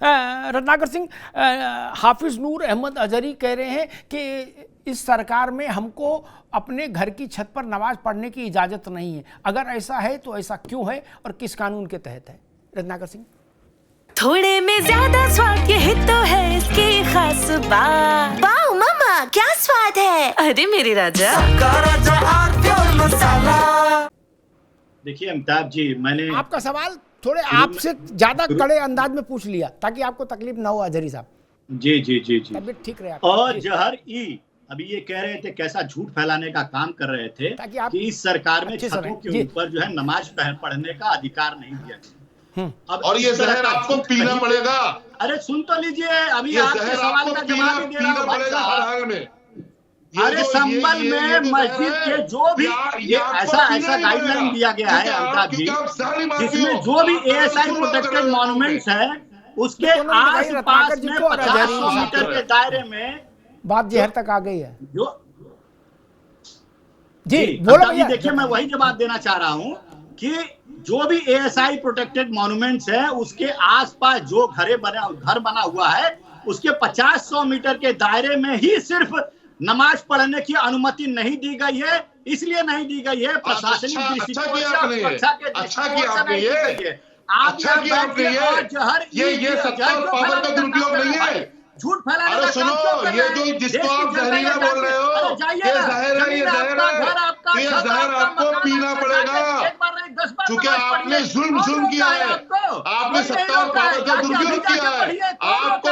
रत्नाकर सिंह, हाफिज नूर अहमद अजहरी कह रहे हैं कि इस सरकार में हमको अपने घर की छत पर नमाज पढ़ने की इजाजत नहीं है। अगर ऐसा है तो ऐसा क्यों है और किस कानून के तहत है? रत्नाकर सिंह, थोड़े में ज्यादा स्वाद ये तो है इसकी खास बात। वाओ मम्मा क्या स्वाद है, अरे मेरे राजा। देखिए अमिताभ जी, मैंने आपका सवाल थोड़े आपसे ज्यादा कड़े अंदाज में पूछ लिया ताकि आपको तकलीफ ना हो अजहरी साहब। जी जी जी जी तबीयत ठीक रहे। और जहर ई अभी ये कह रहे थे कैसा झूठ फैलाने का काम कर रहे थे कि इस सरकार में छतों के ऊपर जो है नमाज पढ़ने का अधिकार नहीं दिया गया। अब और ये जहर आपको पीना पड़ेगा। अरे सुन तो लीजिए, अभी आपके सवाल का जवाब नहीं दे रहा हूं भाई साहब। अरे संबल में मस्जिद के जो भी ऐसा गाइडलाइन दिया गया है अमिताभ जी, जिसमें जो भी ASI प्रोटेक्टेड मॉन्यूमेंट्स है उसके आस-पास में 50 मीटर के दायरे में बात जहर तक आ गई है। जो जी बोलो भैया। देखिए मैं वही जवाब देना चाह रहा हूं कि जो भी ASI प्रोटेक्टेड मॉन्यूमेंट्स है उसके आसपास जो घर बना हुआ है उसके 50-100 मीटर के दायरे में ही सिर्फ नमाज पढ़ने की अनुमति नहीं दी गई है। इसलिए नहीं दी गई है प्रशासनिक दृष्टिकोण से, ये सत्ता और पावर का दुरुपयोग नहीं है। झूठ फैलाने अरे सुनो, ये जो जिसको आप जहरीला बोल रहे हो ये जहर है, ये जहर है, तो ये जहर आपको पीना पड़ेगा क्योंकि आपने जुल्म किया है, आपने सत्ता और पावर का दुरुपयोग किया है। आपको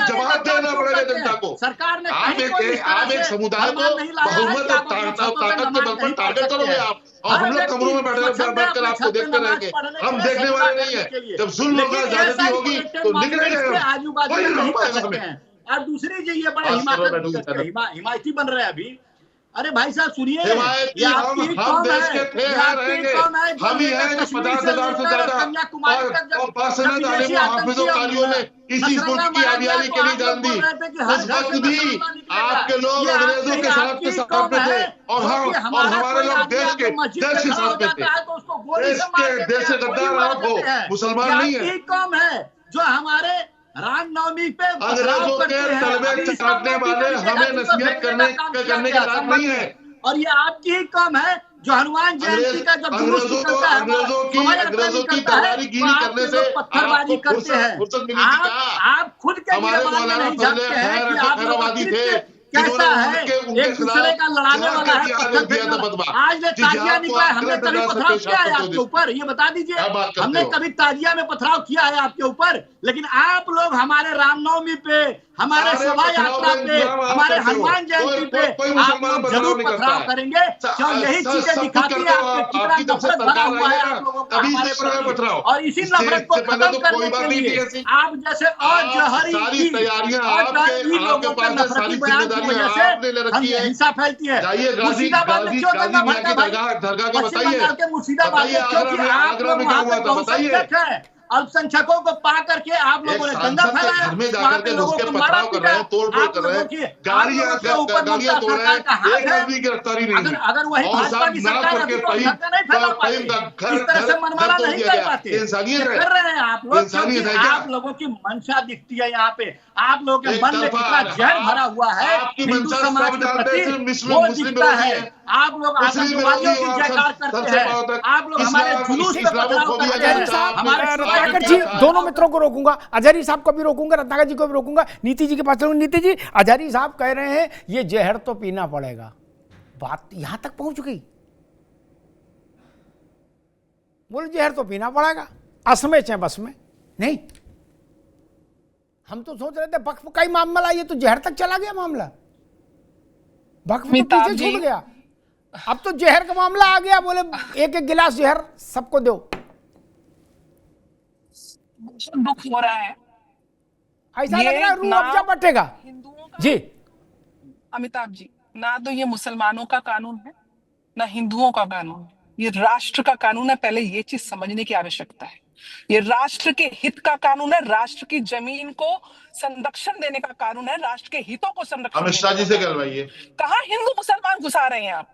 जवाब देना पड़ेगा जनता को। सरकार ने आप एक समुदाय को बहुमत और ताकत के बल पर टारगेट करोगे आप, और हम लोग कमरों में बैठकर आपको देखते रहेंगे। हम देखने वाले नहीं है। जब जुल्म होगा, ज्यादती होगी तो निकलेंगे। और दूसरी जो ये बड़ा हिमायती बन रहे हैं अभी। अरे भाई साहब सुनिए, हम देश के थे रहेंगे, हम ही हैं जो 50,000 से ज्यादा और पासना तालीम हाफिजों कारियों ने इसी मुल्क की आबियारी के लिए जान दी। उस वक्त भी आपके लोग अंग्रेजों के साथ में थे और हमारे लोग देश के साथ में थे। देश से गद्दार आप हो, मुसलमान नहीं है। कौम है जो हमारे रामनवमी पे अंग्रेजों के तलबे चाटने वाले हमें नसीहत करने का लायक नहीं है। और ये आपकी ही कम है जो हनुमान जयंती का जब जुलूस निकलता है अंग्रेजों की दादागिरी करने से पत्थरबाजी करते हैं। आप खुद के नहीं जानते हैं कि आप लोग कैसा है, एक दूसरे का लड़ाने वाला है, पत्थर फेंकना। आज ने ताजिया निकला, हमने कभी पथराव किया है आपके ऊपर? ये बता दीजिए, हमने कभी ताजिया में पथराव किया है आपके ऊपर? लेकिन आप लोग हमारे रामनवमी पे, हमारे शोभा यात्रा पे, हमारे हनुमान जयंती पे आप लोग जरूर पथराव करेंगे। क्यों? यही चीजें दिखाती है आपके कितना नफरत भरा हुआ है आप लोगों का हमारे प्रति। और इसी नफरत को खत्म करने के लिए आप जैसे और जहरी लोगों के नफरती बयान की वजह से हिंसा फैलती है। मुर्शिदाबाद में क्यों दंगा भड़का भाई? पश्चिम बंगाल के मुर्शिदाबाद में क्योंकि आप लोग वहाँ पे बहुसंख्यक है। अल्पसंख्यकों को पा करके आप लोगों ने दंगा फैलाया, वहाँ के लोगों को मारा पीटा, आप लोगों की गाड़ियां तोड़ रहे हैं, एक आदमी गिरफ्तारी नहीं। अगर वही भाजपा की सरकार रहती तो धक्का नहीं फैला पाती, इस तरह से मनमाना नहीं कर पाते। कर रहे हैं आप लोग क्योंकि आप लोगों की मंशा दिखती है यहाँ पे। आप लोगों के मन में कितना जहर भरा हुआ है हिंदू समाज के प्रति वो दिखता है। आप लोग आतंकवादियों की जयकार करते हैं, आप लोग हमारे जुलूस पे पथराव करते हैं। हमारे रत्नाकर जी, दोनों मित्रों को रोकूंगा, अजहरी साहब को भी रोकूंगा, रत्नाकर जी को भी रोकूंगा, नीति जी के पास चलूंगा। नीति जी, अजहरी साहब कह रहे हैं ये जहर तो पीना पड़ेगा, बात यहां तक पहुंच गई। बोले जहर तो पीना पड़ेगा, असमें चाहे बस में नहीं। हम तो सोच रहे थे वक्फ का ही मामला, ये तो जहर तक चला गया मामला, वक्फ तो पीछे छूट गया, अब तो जहर का मामला आ गया। बोले एक एक गिलास जहर सबको दो। दुख हो रहा है, ऐसा लग रहा है रूह अफ़ज़ा बटेगा। जी अमिताभ जी, ना तो ये मुसलमानों का कानून है ना हिंदुओं का कानून है, ये राष्ट्र का कानून है। पहले ये चीज समझने की आवश्यकता है। ये राष्ट्र के हित का कानून है, राष्ट्र की जमीन को संरक्षण देने का कानून है, राष्ट्र के हितों को संरक्षण। अमित शाह जी से कहलवाइए, कहाँ हिंदू मुसलमान घुसा रहे हैं आप?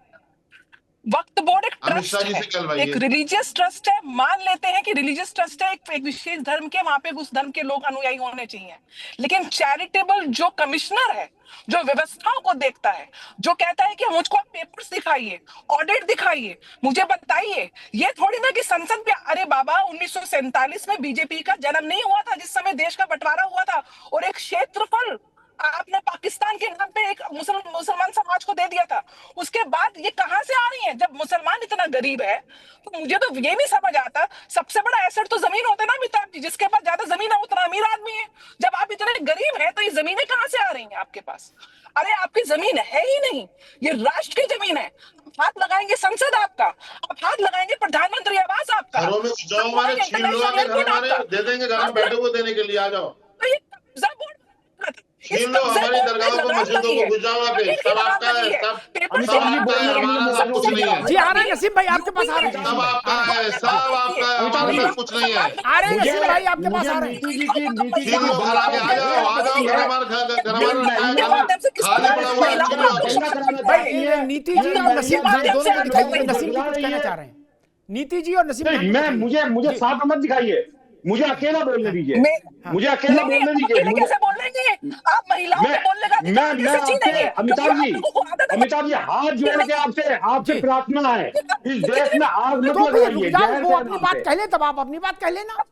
वक्फ बोर्ड एक अमित ट्रस्ट शाह जी है, से कहलवाइए। एक रिलीजियस ट्रस्ट है, मान लेते हैं कि रिलीजियस ट्रस्ट है, एक विशेष धर्म के, वहां पे उस धर्म के लोग अनुयायी होने चाहिए। लेकिन चैरिटेबल जो कमिश्नर है, जो व्यवस्थाओं को देखता है, जो कहता है कि मुझको आप पेपर्स दिखाइए, ऑडिट दिखाइए, मुझे बताइए, ये थोड़ी ना कि संसद में, अरे बाबा 1947 में बीजेपी का जन्म नहीं हुआ था जिस समय देश का बंटवारा हुआ था, और एक क्षेत्रफल आपने पाकिस्तान के नाम पे एक मुसलमान समाज को दे दिया था। उसके बाद ये कहां से आ रही है? जब मुसलमान इतना गरीब है तो मुझे तो ये नहीं समझ आता, सबसे बड़ा एसेट तो जमीन होता है ना अमिताभ जी, जिसके पास ज्यादा जमीन है उतना अमीर आदमी है। जब आप इतने गरीब हैं तो ये जमीनें कहां से आ रही हैं आपके पास? अरे आपकी जमीन है ही नहीं, ये राष्ट्र की जमीन है। हाथ लगाएंगे संसद आपका, आप हाथ लगाएंगे प्रधानमंत्री आवास आपका, घरों में जाओ, हमारे छीन लो, घर हमारे दे देंगे, घर में बैठे को देने के लिए आ जाओ, तो ये कब्जा बोर्ड छीन लो हमारी दरगाहों को, मस्जिदों को, गुजावा पे, सब आपका है, सब आपका है, हमारा सब कुछ नहीं है। जी आ रहे हैं नसीम भाई, आपके पास आ रहे हैं। सब आपका है, सब आपका है, हमारा सब कुछ नहीं है। आ रहे हैं नसीम भाई, आपके पास आ रहे हैं। छीन लो, घर आके आ जाओ, घर हमारा खाली पड़ा हुआ है, छीन लो आके। भाई ये नीति जी और नसीम भाई दोनों को दिखाइए, नसीम जी कुछ कहना चाह रहे हैं। नीति जी और नसीम भाई, मैं मुझे साथ मत दिखाइए, मुझे अकेला बोलने दीजिए, मुझे अकेला बोलने दीजिए। कैसे बोल लेंगे आप? महिलाओं को बोलने का अधिकार कैसे छीनेंगे? अमिताभ जी हाथ जोड़ के आपसे प्रार्थना है, इस देश में आग मत तो फिर रुक लगाइए। जाओ, वो अपनी बात कह ले, तब आप अपनी बात कह लेना।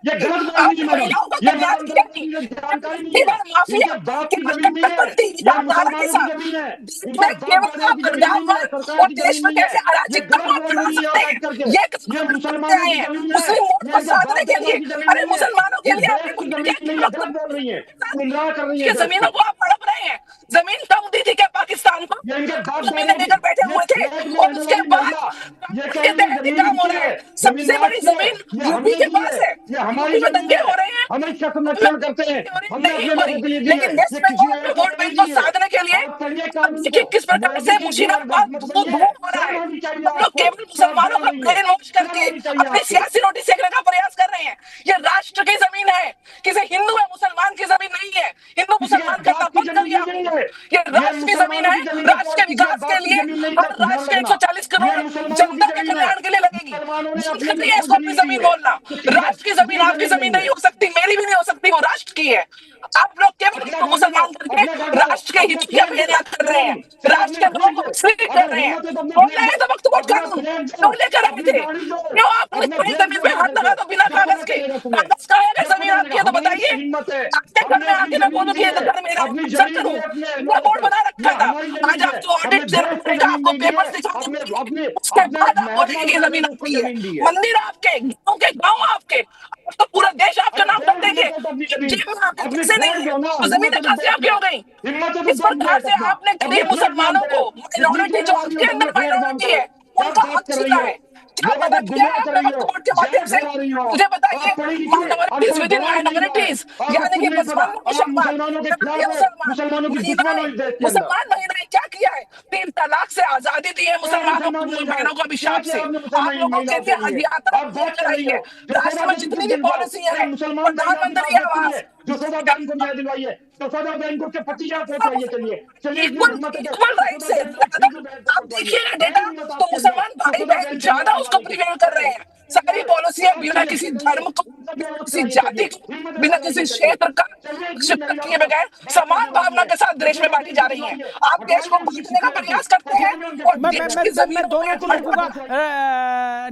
ये गलत बात नहीं है मैडम, ये जानकारी नहीं है, इनके बाप की जमीन नहीं है, ये मुसलमानों की जमीन है, इनके बाप दादा की जमीन नहीं है, सरकार की जमीन नहीं है, ये गलत बोल रही है बैठ करके, ये मुसलमानों की जमीन है, ये इनके बाप दादा की जमीन नहीं है, मुसलमानों के लिए देश की जमीन नहीं है, गलत बोल रही है, गुमराह कर रही है। जमीनों को आप हड़प रहे हैं। जमीन कम दी थी क्या पाकिस्तान को? ये इनके बाप जमीनें लेकर बैठे हुए थे, और उसके बाद काम हो रहा है। सबसे बड़ी जमीन यूपी के पास है, हमारी दंगे हो रहे हैं, हम इसका संरक्षण करते हैं, हमने अपने लोगों के लिए दी है। लेकिन वेस्ट बंगाल में वोट बैंक को साधने के लिए देखिए किस प्रकार से मुशीराबाद धूम हो रहा है। हम लोग केवल मुसलमानों को ब्रेन वॉश करके अपनी सियासी रोटी सेकने का प्रयास कर रहे हैं। ये राष्ट्र की जमीन है, किसी हिंदू या मुसलमान की जमीन नहीं है। हिंदू मुसलमान का बंद कर दिया, ये राष्ट्र की जमीन है। राष्ट्र के विकास के लिए हर राष्ट्र के 140 करोड़ जनता के कल्याण के लिए लगेगी। इसको अपनी जमीन बोलना, राष्ट्र की जमीन आपकी जमीन नहीं हो सकती, मेरी भी नहीं हो सकती, वो राष्ट्र की है। आप लोग केवल मुसलमान करके राष्ट्र के हित की अभियान कर रहे हैं, राष्ट्र के लोगों को मिसलीड कर रहे हैं। बोल रहे हैं तो वक्त वोट कानून क्यों लेकर आए थे? क्यों आपने अपनी जमीन पे हाथ लगा? तो बिना कागज के, कागज का है अगर जमीन आपकी है तो बताइए। आपके घर में आके मैं बोलूं कि ये घर मेरा सर करूं, मैं बोर्ड बना रखा था। आज आपको ऑडिट देना पड़ेगा, आपको पेपर्स दिखाने पड़ेंगे, उसके बाद आप बोलेंगे कि जमीन आपकी है। मंदिर आपके, गाँव आपके, तो पूरा देश आपका नाम कर देंगे। कैसे नहीं, तो जमीनें कहां से आपकी हो गई? इस प्रकार से आपने गरीब मुसलमानों को, माइनॉरिटी जो आपके अंदर माइनॉरिटी है, उनका हक छीना है। क्या पता किया है आपने वक्फ बोर्ड के माध्यम से? मुझे बताइए, माइनॉरिटीज विद इन माइनॉरिटीज, यानी कि मुसलमान महिलाएं क्या किया है? 3 तलाक से आजादी दी है मुसलमानों बहनों को अभिशाप से। आप लोगों के लिए हज यात्रा कराई है। राष्ट्र में जितनी भी पॉलिसियां हैं, प्रधानमंत्री आवास, जो सौदा बैंक को न्याय दिलवाइए, तो सौदा बैंक को पट्टियां पहुंचाइए। चलिए इक्वल राइट से आप देखिएगा डेटा, तो मुसलमान भाई बहन ज्यादा उसको प्रिवेल कर रहे हैं। सारी पॉलिसियां बिना किसी धर्म को, किसी जाति को, बिना किसी क्षेत्र का शिक्षा किए बगैर समान भावना के साथ देश में बांटी जा रही है। आप देश को बांटने का प्रयास करते हैं और मैं दोनों को रोकूंगा,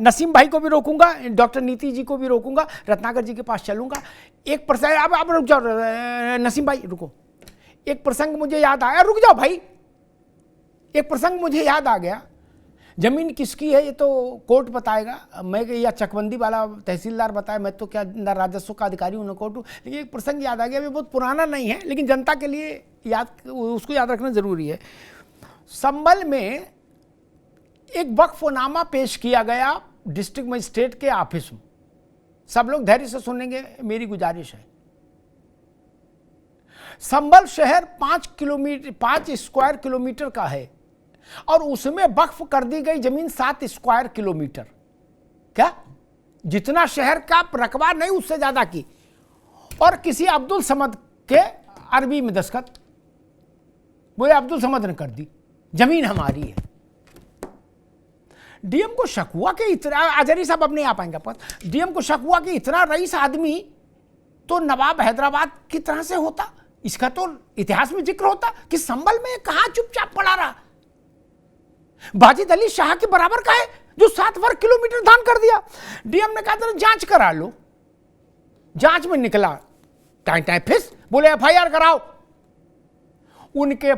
नसीम भाई को भी रोकूंगा, डॉक्टर नीति जी को भी रोकूंगा, रत्नाकर जी के पास चलूंगा। एक प्रसंग, आप रुक जाओ नसीम भाई, रुको। एक प्रसंग मुझे याद आया, रुक जाओ भाई, एक प्रसंग मुझे याद आ गया। जमीन किसकी है ये तो कोर्ट बताएगा, मैं या चकबंदी वाला तहसीलदार बताए, मैं तो क्या ना राजस्व का अधिकारी हूँ ना कोर्ट हूँ। लेकिन एक प्रसंग याद आ गया, अभी बहुत पुराना नहीं है लेकिन जनता के लिए उसको याद रखना जरूरी है। संभल में एक वक्फनामा पेश किया गया डिस्ट्रिक्ट मजिस्ट्रेट के ऑफिस में। सब लोग धैर्य से सुनेंगे, मेरी गुजारिश है। संभल शहर 5 स्क्वायर किलोमीटर का है और उसमें वक्फ कर दी गई जमीन 7 स्क्वायर किलोमीटर। क्या जितना शहर का रकबा नहीं उससे ज्यादा की, और किसी अब्दुल समद के अरबी में दस्तखत, वो अब्दुल समद ने कर दी, जमीन हमारी है। डीएम को शक हुआ कि इतना, अजहरी साहब अब नहीं आ पाएंगे पर डीएम को शक हुआ कि इतना रईस आदमी तो नवाब हैदराबाद की तरह से होता, इसका तो इतिहास में जिक्र होता कि संभल में कहां चुपचाप पड़ा रहा। बाजिद अली शाह के बराबर का है जो 7 वर्ग किलोमीटर दान कर दिया। डीएम ने कहा था जांच करा लो, जांच में निकला टाइम टाइम फिस, बोले एफआईआर कराओ। उनके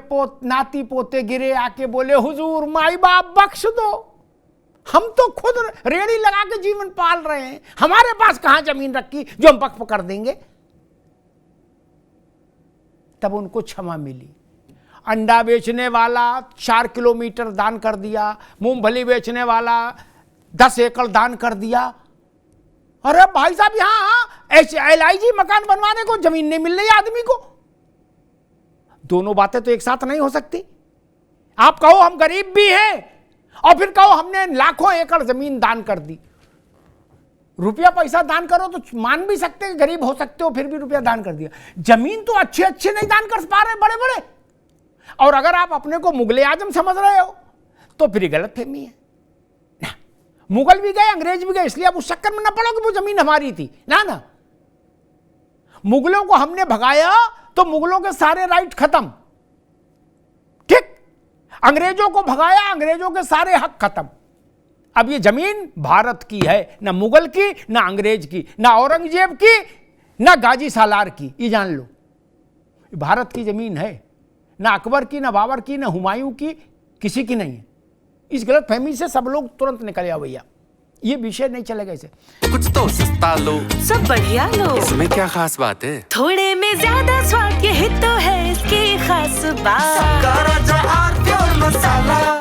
नाती पोते गिरे आके बोले हुजूर माई बाप बख्श दो, हम तो खुद रेड़ी लगा के जीवन पाल रहे हैं, हमारे पास कहां जमीन रखी जो हम वक्फ कर देंगे। तब उनको क्षमा मिली। अंडा बेचने वाला 4 किलोमीटर दान कर दिया, मूंगफली बेचने वाला 10 एकड़ दान कर दिया। अरे भाई साहब यहां LIG मकान बनवाने को जमीन नहीं मिल रही आदमी को। दोनों बातें तो एक साथ नहीं हो सकती। आप कहो हम गरीब भी हैं और फिर कहो हमने लाखों एकड़ जमीन दान कर दी। रुपया पैसा दान करो तो मान भी सकते हैं गरीब हो सकते हो, फिर भी रुपया दान कर दिया। जमीन तो अच्छे अच्छे नहीं दान कर पा रहे बड़े बड़े। और अगर आप अपने को मुगल आजम समझ रहे हो तो फिर गलत फहमी है ना। मुगल भी गए, अंग्रेज भी गए, इसलिए आप उस चक्कर में ना पड़ो कि वो जमीन हमारी थी ना ना। मुगलों को हमने भगाया तो मुगलों के सारे राइट खत्म, ठीक। अंग्रेजों को भगाया, अंग्रेजों के सारे हक खत्म। अब ये जमीन भारत की है, ना मुगल की, ना अंग्रेज की, ना औरंगजेब की, ना गाजी सालार की। ये जान लो भारत की जमीन है, ना अकबर की, ना बाबर की, ना हुमायूं की, किसी की नहीं है। इस गलत फहमी से सब लोग तुरंत निकल आओ भैया, ये विषय नहीं चलेगा इसे। कुछ तो सस्ता लो, सब बढ़िया लो, इसमें क्या खास बात है? थोड़े में ज्यादा स्वाद, यही तो है इसकी खास बात। मसाला